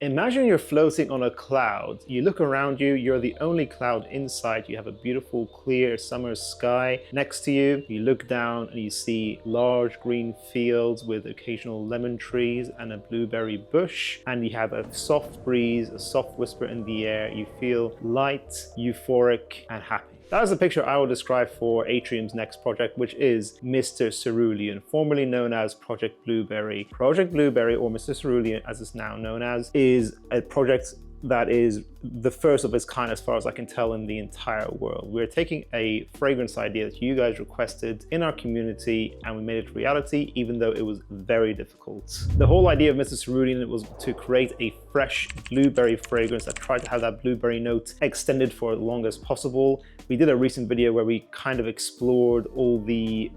Imagine you're floating on a cloud. You look around you, you're the only cloud inside. You have a beautiful, clear summer sky next to you. You look down and you see large green fields with occasional lemon trees and a blueberry bush. And you have a soft breeze, a soft whisper in the air. You feel light, euphoric, and happy. That is the picture I will describe for Atrium's next project, which is Mr Cerulean, formerly known as Project Blueberry. Project Blueberry, or Mr Cerulean as it's now known as, is a project that is the first of its kind as far as I can tell in the entire world. We're taking a fragrance idea that you guys requested in our community and we made it reality, even though it was very difficult. The whole idea of Mr Cerulean was to create a fresh blueberry fragrance that tried to have that blueberry note extended for as long as possible. We did a recent video where we kind of explored all the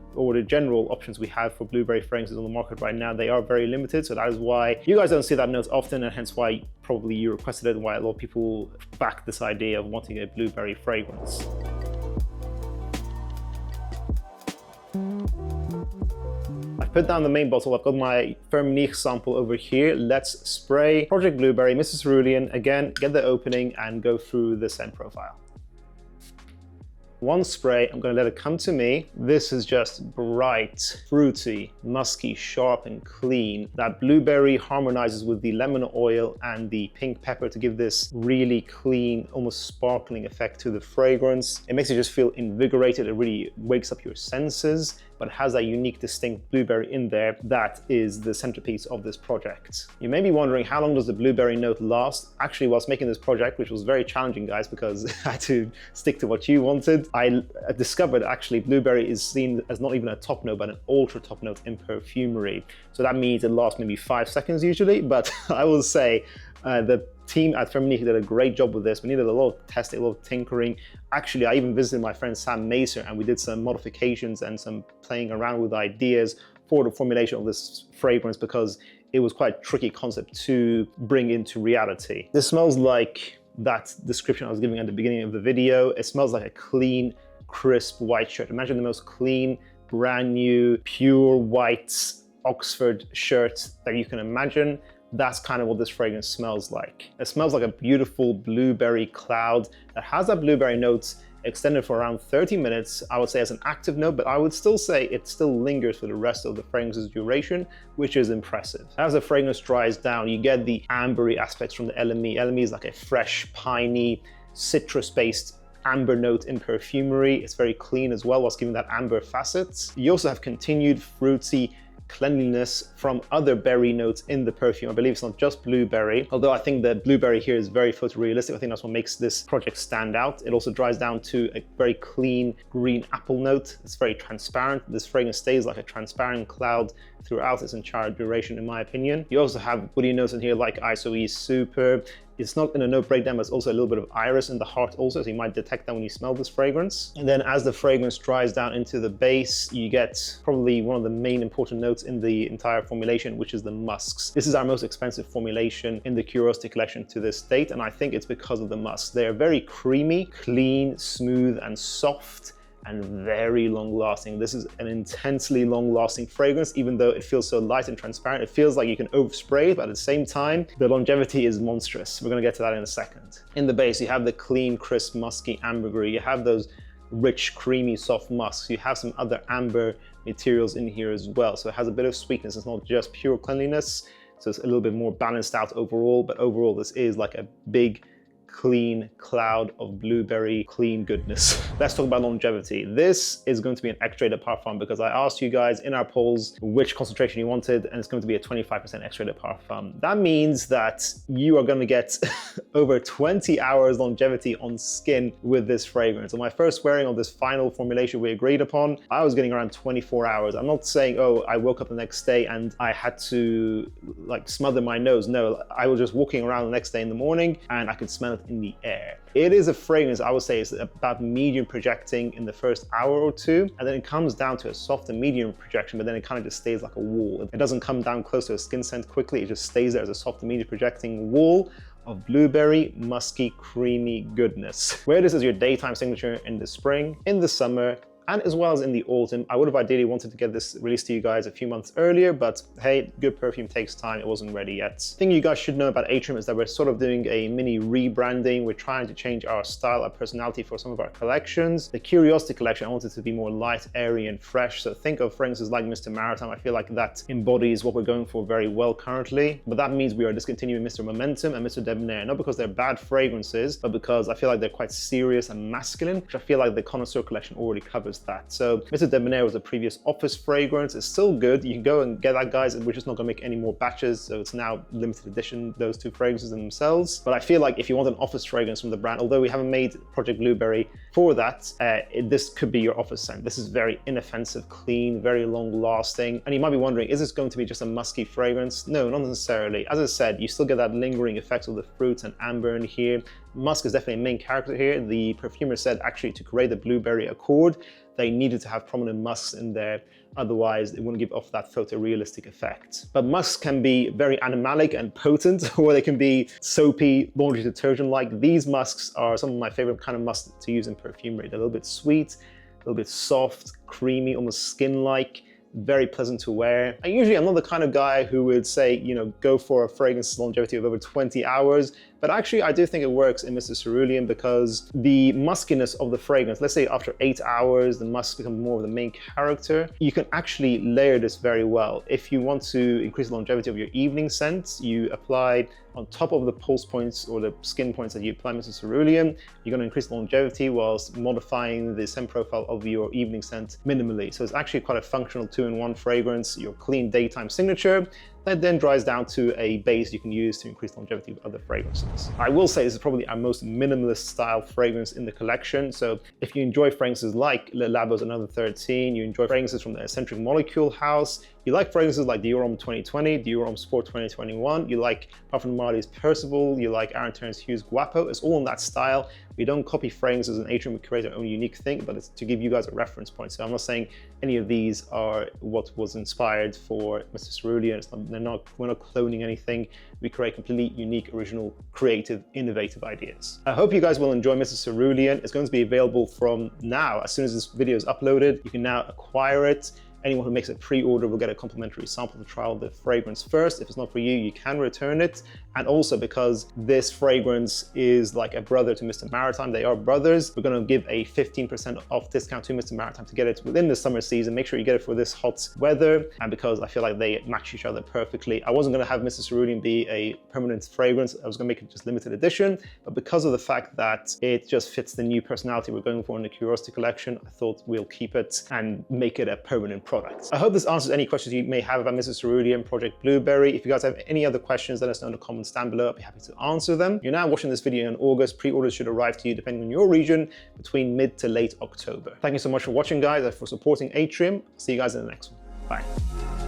general options we have for blueberry fragrances on the market right now. They are very limited, so that is why you guys don't see that note often, and hence why probably you requested it and why a lot of people back this idea of wanting a blueberry fragrance. I've put down the main bottle. I've got my Firmenich sample over here. Let's spray Project Blueberry, Mr Cerulean. Again, get the opening and go through the scent profile. One spray, I'm going to let it come to me. This is just bright, fruity, musky, sharp, and clean. That blueberry harmonizes with the lemon oil and the pink pepper to give this really clean, almost sparkling effect to the fragrance. It makes you just feel invigorated. It really wakes up your senses, but has that unique, distinct blueberry in there. That is the centerpiece of this project. You may be wondering, how long does the blueberry note last? Actually, whilst making this project, which was very challenging, guys, because I had to stick to what you wanted, I discovered actually blueberry is seen as not even a top note, but an ultra top note in perfumery. So that means it lasts maybe 5 seconds usually, but I will say the team at Firmenich did a great job with this. We needed a lot of testing, a lot of tinkering. Actually, I even visited my friend Sam Macer and we did some modifications and some playing around with ideas for the formulation of this fragrance because it was quite a tricky concept to bring into reality. This smells like that description I was giving at the beginning of the video. It smells like a clean, crisp white shirt. Imagine the most clean, brand new, pure white Oxford shirt that you can imagine. That's kind of what this fragrance smells like. It smells like a beautiful blueberry cloud that has that blueberry notes extended for around 30 minutes, I would say as an active note, but I would still say it still lingers for the rest of the fragrance's duration, which is impressive. As the fragrance dries down, you get the ambery aspects from the LME. LME is like a fresh, piney, citrus-based amber note in perfumery. It's very clean as well, whilst giving that amber facets. You also have continued fruity cleanliness from other berry notes in the perfume. I believe it's not just blueberry, although I think the blueberry here is very photorealistic. I think that's what makes this project stand out. It also dries down to a very clean green apple note. It's very transparent. This fragrance stays like a transparent cloud throughout its entire duration, in my opinion. You also have woody notes in here like ISOE Super. It's not in a note breakdown, but it's also a little bit of iris in the heart also, so you might detect that when you smell this fragrance. And then as the fragrance dries down into the base, you get probably one of the main important notes in the entire formulation, which is the musks. This is our most expensive formulation in the Curiosity collection to this date, and I think it's because of the musks. They are very creamy, clean, smooth, and soft, and very long lasting. This is an intensely long lasting fragrance, even though it feels so light and transparent. It feels like you can overspray it, but at the same time, the longevity is monstrous. We're gonna get to that in a second. In the base, you have the clean, crisp, musky ambergris. You have those rich, creamy, soft musks. You have some other amber materials in here as well. So it has a bit of sweetness. It's not just pure cleanliness. So it's a little bit more balanced out overall, but overall this is like a big, clean cloud of blueberry clean goodness. Let's talk about longevity. This is going to be an extrait de parfum because I asked you guys in our polls which concentration you wanted, and it's going to be a 25% extrait de parfum. That means that you are going to get over 20 hours longevity on skin with this fragrance. On my first wearing of this final formulation we agreed upon, I was getting around 24 hours. I'm not saying, oh, I woke up the next day and I had to like smother my nose. No, I was just walking around the next day in the morning and I could smell it in the air. It is a fragrance I would say is about medium projecting in the first hour or two, and then it comes down to a soft and medium projection, but then it kind of just stays like a wall. It doesn't come down close to a skin scent quickly, it just stays there as a soft and medium projecting wall of blueberry, musky, creamy goodness. Wear this as your daytime signature in the spring, in the summer, and as well as in the autumn. I would have ideally wanted to get this released to you guys a few months earlier, but hey, good perfume takes time. It wasn't ready yet. The thing you guys should know about Atrium is that we're sort of doing a mini rebranding. We're trying to change our style, our personality for some of our collections. The Curiosity collection, I wanted to be more light, airy, and fresh. So think of fragrances like Mr Maritime. I feel like that embodies what we're going for very well currently. But that means we are discontinuing Mr Momentum and Mr Debonair, not because they're bad fragrances, but because I feel like they're quite serious and masculine, which I feel like the Connoisseur collection already covers that. So Mr Debonair was a previous office fragrance. It's still good. You can go and get that, guys. We're just not gonna make any more batches, so it's now limited edition, those two fragrances themselves. But I feel like if you want an office fragrance from the brand, although we haven't made Project Blueberry for that, this could be your office scent. This is very inoffensive, clean, very long lasting. And you might be wondering, is this going to be just a musky fragrance? No, not necessarily. As I said, you still get that lingering effect of the fruits and amber in here. Musk is definitely a main character here. The perfumer said actually to create the Blueberry Accord, they needed to have prominent musks in there, otherwise it wouldn't give off that photorealistic effect. But musks can be very animalic and potent, or they can be soapy, laundry detergent-like. These musks are some of my favorite kind of musks to use in perfumery. They're a little bit sweet, a little bit soft, creamy, almost skin-like, very pleasant to wear. I'm not the kind of guy who would say, you know, go for a fragrance longevity of over 20 hours, but actually I do think it works in Mr Cerulean because the muskiness of the fragrance, let's say after 8 hours, the musk becomes more of the main character. You can actually layer this very well. If you want to increase the longevity of your evening scents, you apply on top of the pulse points or the skin points that you apply Mr Cerulean, you're going to increase the longevity whilst modifying the scent profile of your evening scent minimally. So it's actually quite a functional 2-in-1 fragrance, your clean daytime signature, that then dries down to a base you can use to increase the longevity of other fragrances. I will say this is probably our most minimalist style fragrance in the collection. So if you enjoy fragrances like Le Labo's Another 13, you enjoy fragrances from the Eccentric Molecule house, you like fragrances like Dior Homme 2020, Dior Homme Sport 2021, you like Parfum Marley's Percival, you like Aaron Terence Hughes' Guapo, it's all in that style. We don't copy fragrances in Atrium, we create our own unique thing, but it's to give you guys a reference point. So I'm not saying any of these are what was inspired for Mr Cerulean. We're not cloning anything. We create completely unique, original, creative, innovative ideas. I hope you guys will enjoy Mr Cerulean. It's going to be available from now. As soon as this video is uploaded, you can now acquire it. Anyone who makes a pre-order will get a complimentary sample to trial the fragrance first. If it's not for you, you can return it. And also because this fragrance is like a brother to Mr Maritime, they are brothers, we're gonna give a 15% off discount to Mr Maritime to get it within the summer season. Make sure you get it for this hot weather, and because I feel like they match each other perfectly. I wasn't gonna have Mr Cerulean be a permanent fragrance. I was gonna make it just limited edition, but because of the fact that it just fits the new personality we're going for in the Curiosity collection, I thought we'll keep it and make it a permanent product. I hope this answers any questions you may have about Mr Cerulean, Project Blueberry. If you guys have any other questions, let us know in the comments down below. I'll be happy to answer them. You're now watching this video in August. Pre-orders should arrive to you, depending on your region, between mid to late October. Thank you so much for watching, guys, and for supporting Atrium. See you guys in the next one. Bye.